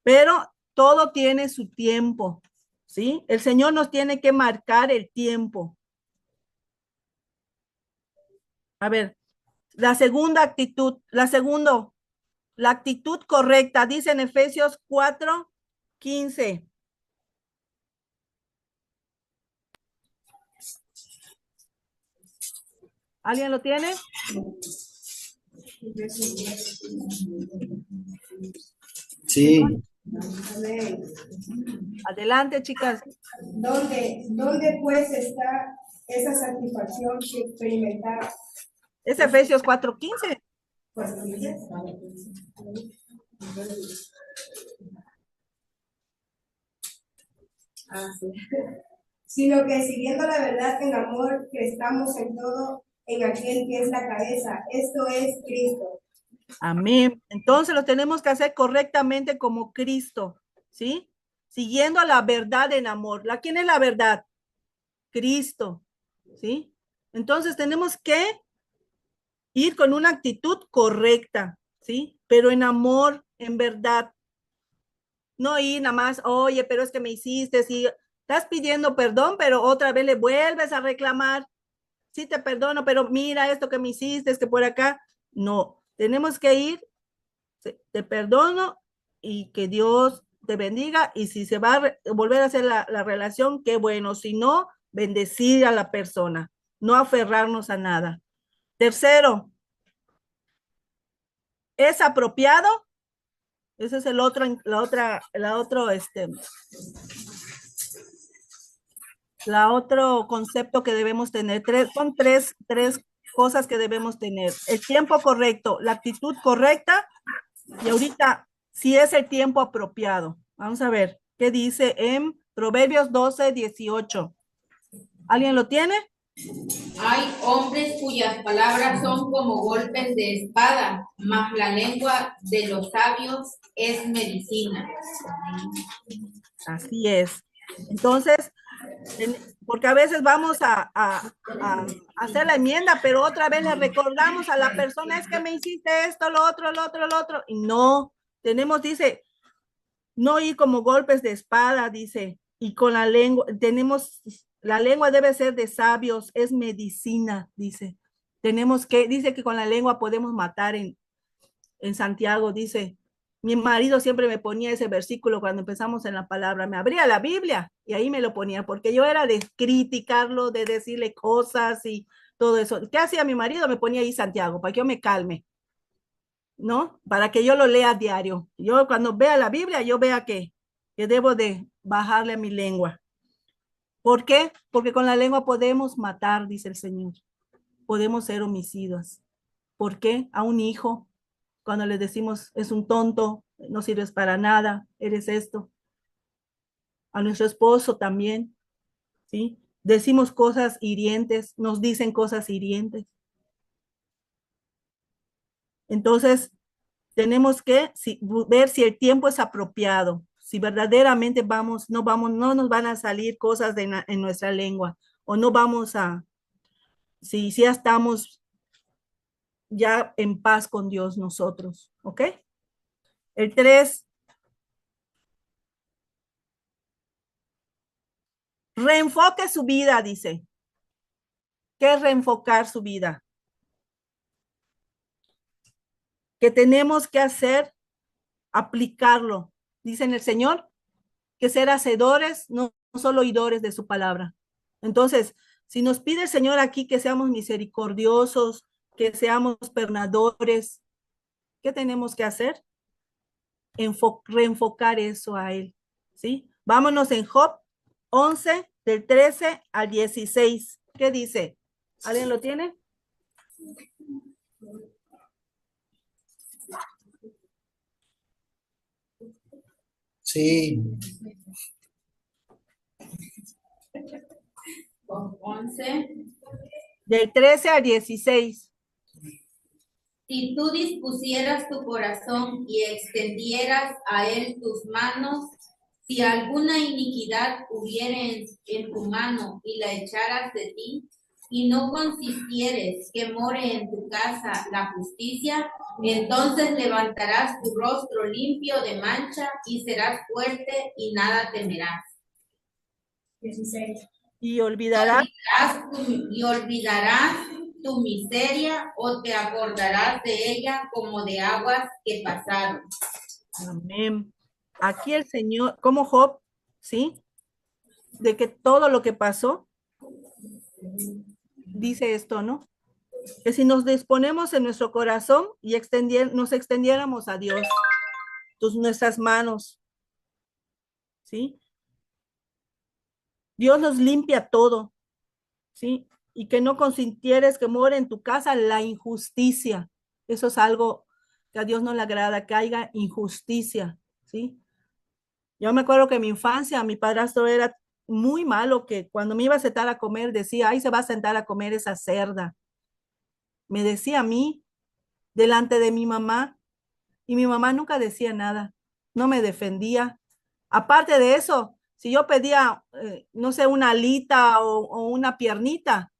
Pero todo tiene su tiempo, ¿sí? El Señor nos tiene que marcar el tiempo. A ver, la segunda actitud, la actitud correcta, dice en Efesios 4:15. ¿Alguien lo tiene? Sí. Adelante, chicas. ¿Dónde pues está esa satisfacción que experimentar? Es Efesios 4:15. Pues, sino que siguiendo la verdad en amor, crezcamos en todo en aquel que es la cabeza, esto es Cristo. Amén. Entonces lo tenemos que hacer correctamente como Cristo, ¿sí? Siguiendo la verdad en amor. ¿Quién es la verdad? Cristo, ¿sí? Entonces tenemos que ir con una actitud correcta, ¿sí? Pero en amor, en verdad. No ir nada más, oye, pero es que me hiciste, sí, estás pidiendo perdón, pero otra vez le vuelves a reclamar. Sí, te perdono, pero mira esto que me hiciste, es que por acá. No, tenemos que ir, te perdono y que Dios te bendiga. Y si se va a volver a hacer la relación, qué bueno. Si no, bendecir a la persona, no aferrarnos a nada. Tercero, ¿es apropiado? Ese es el otro, otro concepto que debemos tener. Son tres cosas que debemos tener. El tiempo correcto, la actitud correcta, y ahorita, si es el tiempo apropiado. Vamos a ver qué dice en Proverbios 12:18. ¿Alguien lo tiene? Hay hombres cuyas palabras son como golpes de espada, mas la lengua de los sabios es medicina. Así es. Entonces, porque a veces vamos a hacer la enmienda, pero otra vez le recordamos a la persona, es que me hiciste esto, lo otro, y no, dice, no ir como golpes de espada, dice, y con la lengua, la lengua debe ser de sabios, es medicina, dice. Dice que con la lengua podemos matar en Santiago, dice, mi marido siempre me ponía ese versículo cuando empezamos en la palabra, me abría la Biblia y ahí me lo ponía, porque yo era de criticarlo, de decirle cosas y todo eso. ¿Qué hacía mi marido? Me ponía ahí Santiago, para que yo me calme, ¿no? Para que yo lo lea a diario. Yo cuando vea la Biblia, yo vea que debo de bajarle a mi lengua. ¿Por qué? Porque con la lengua podemos matar, dice el Señor. Podemos ser homicidas. ¿Por qué? A un hijo, cuando le decimos, es un tonto, no sirves para nada, eres esto. A nuestro esposo también, ¿sí? Decimos cosas hirientes, nos dicen cosas hirientes. Entonces, tenemos que ver si el tiempo es apropiado, si verdaderamente no nos van a salir cosas en nuestra lengua, o no vamos si ya estamos ya en paz con Dios nosotros, ¿ok? El 3, reenfoque su vida, dice. ¿Qué es reenfocar su vida? Que tenemos que hacer, aplicarlo. Dice en el Señor que ser hacedores, no solo oidores de su palabra. Entonces, si nos pide el Señor aquí que seamos misericordiosos, que seamos perdonadores, ¿qué tenemos que hacer? Reenfocar eso a Él, ¿sí? Vámonos en Job 11, del 13 al 16. ¿Qué dice? ¿Alguien lo tiene? Sí, 11. Del 13 al 16. Si tú dispusieras tu corazón y extendieras a él tus manos, si alguna iniquidad hubiere en tu mano y la echaras de ti, y no consistieres que more en tu casa la justicia, entonces levantarás tu rostro limpio de mancha y serás fuerte y nada temerás. 16. Y olvidarás. Y olvidarás tu miseria o te acordarás de ella como de aguas que pasaron. Amén. Aquí el Señor, como Job, ¿sí? De que todo lo que pasó, dice esto, ¿no? Que si nos disponemos en nuestro corazón y nos extendiéramos a Dios, nuestras manos, ¿sí? Dios nos limpia todo, ¿sí? Y que no consintieres que more en tu casa la injusticia. Eso es algo que a Dios no le agrada, que haya injusticia, ¿sí? Yo me acuerdo que en mi infancia mi padrastro era muy malo, que cuando me iba a sentar a comer decía, ahí se va a sentar a comer esa cerda. Me decía a mí, delante de mi mamá, y mi mamá nunca decía nada, no me defendía. Aparte de eso, si yo pedía, no sé, una alita o una piernita,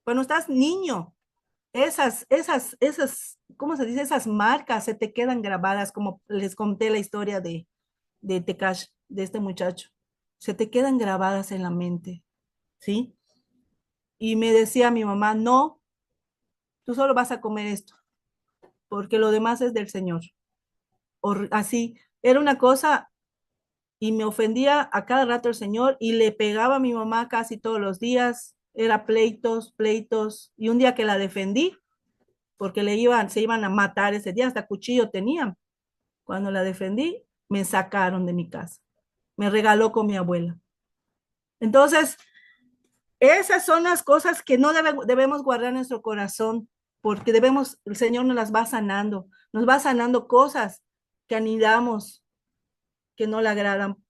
cuando estás niño, ¿cómo se dice? Esas marcas se te quedan grabadas, como les conté la historia de Tekash, de este muchacho. Se te quedan grabadas en la mente, ¿sí? Y me decía mi mamá, no, tú solo vas a comer esto, porque lo demás es del Señor. Así, era una cosa y me ofendía a cada rato el Señor y le pegaba a mi mamá casi todos los días, era pleitos, pleitos, y un día que la defendí, porque se iban a matar ese día, hasta cuchillo tenían. Cuando la defendí, me sacaron de mi casa, me regaló con mi abuela. Entonces, esas son las cosas que no debemos guardar en nuestro corazón, porque el Señor nos va sanando cosas que anidamos, que no le agradan.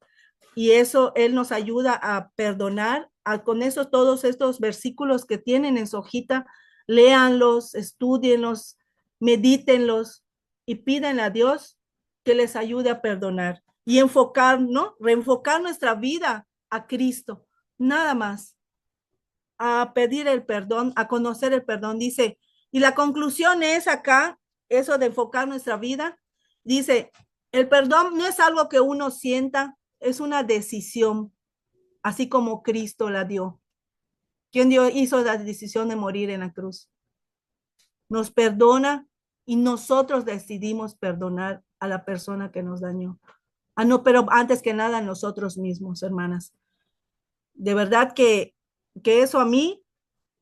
Y eso Él nos ayuda a perdonar. Con eso, todos estos versículos que tienen en su hojita, léanlos, estudienlos, medítenlos y piden a Dios que les ayude a perdonar y enfocar, ¿no? Reenfocar nuestra vida a Cristo, nada más, a pedir el perdón, a conocer el perdón. Dice, y la conclusión es acá, eso de enfocar nuestra vida, dice, el perdón no es algo que uno sienta, es una decisión, así como Cristo la dio. ¿Quién hizo la decisión de morir en la cruz? Nos perdona y nosotros decidimos perdonar a la persona que nos dañó. No, pero antes que nada nosotros mismos, hermanas. De verdad que eso a mí,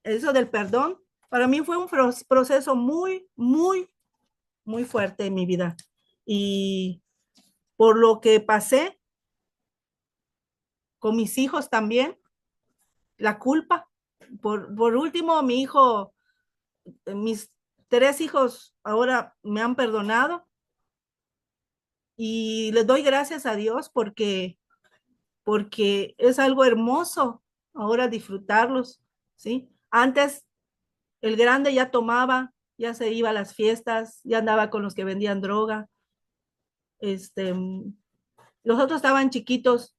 eso del perdón, para mí fue un proceso muy, muy, muy fuerte en mi vida. Y por lo que pasé con mis hijos también, la culpa. Por último, mis 3 hijos ahora me han perdonado y les doy gracias a Dios porque es algo hermoso ahora disfrutarlos, ¿sí? Antes el grande ya tomaba, ya se iba a las fiestas, ya andaba con los que vendían droga. Los otros estaban chiquitos,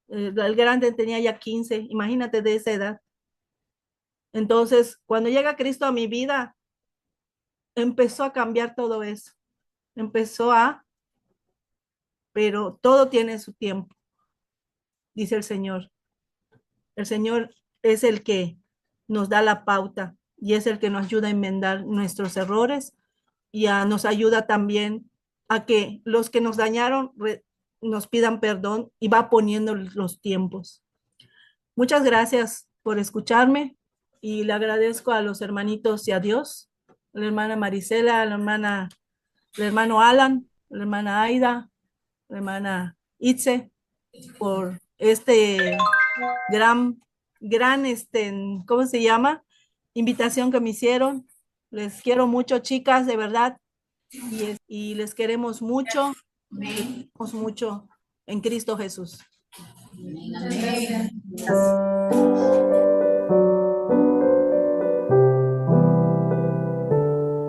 el grande tenía ya 15, imagínate de esa edad. Entonces, cuando llega Cristo a mi vida, empezó a cambiar todo eso. Pero todo tiene su tiempo, dice el Señor. El Señor es el que nos da la pauta y es el que nos ayuda a enmendar nuestros errores y nos ayuda también a que los que nos dañaron nos pidan perdón y va poniendo los tiempos. Muchas gracias por escucharme y le agradezco a los hermanitos y a Dios, a la hermana Marisela, el hermano Alan, la hermana Aida, la hermana Itze, por este gran, ¿cómo se llama? Invitación que me hicieron. Les quiero mucho, chicas, de verdad. Y les queremos mucho en Cristo Jesús. Amén.